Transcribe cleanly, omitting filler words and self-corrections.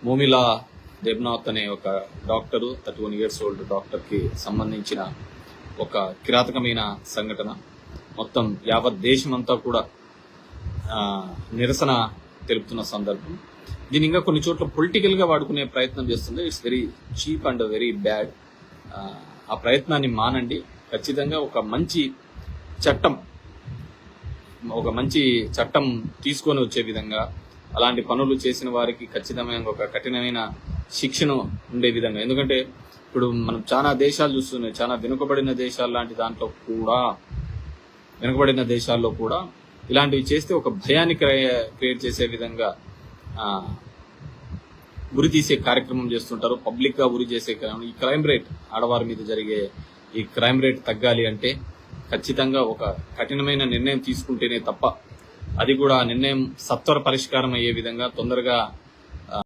మోమిలా దేబ్నాథ్ అనే ఒక doctor 31 years old డాక్టర్కి సంబంధించిన ఒక కిరాతకమైన సంఘటన. మొత్తం యావత్ దేశమంతా కూడా నిరసన తెలుపుతున్న సందర్భం. దీని ఇంకా కొన్ని చోట్ల పొలిటికల్గా వాడుకునే ప్రయత్నం చేస్తుంది. It's very cheap and very bad. ఆ ప్రయత్నాన్ని మానండి. ఖచ్చితంగా ఒక మంచి చట్టం తీసుకొని వచ్చే విధంగా, అలాంటి పనులు చేసిన వారికి ఖచ్చితమైన ఒక కఠినమైన శిక్షను ఉండే విధంగా. ఎందుకంటే ఇప్పుడు మనం చాలా దేశాలు చూస్తున్నాయి, చాలా వెనుకబడిన దేశాలు లాంటి వెనుకబడిన దేశాల్లో కూడా ఇలాంటివి చేస్తే ఒక భయాన్ని క్రియేట్ చేసే విధంగా ఉరి తీసే కార్యక్రమం చేస్తుంటారు. పబ్లిక్ గా ఉరి చేసే ఈ క్రైమ్ రేట్, ఆడవారి మీద జరిగే ఈ క్రైమ్ రేట్ తగ్గాలి అంటే ఖచ్చితంగా ఒక కఠినమైన నిర్ణయం తీసుకుంటేనే తప్ప, అది కూడా నిర్ణయం సత్వర పరిష్కారం అయ్యే విధంగా, తొందరగా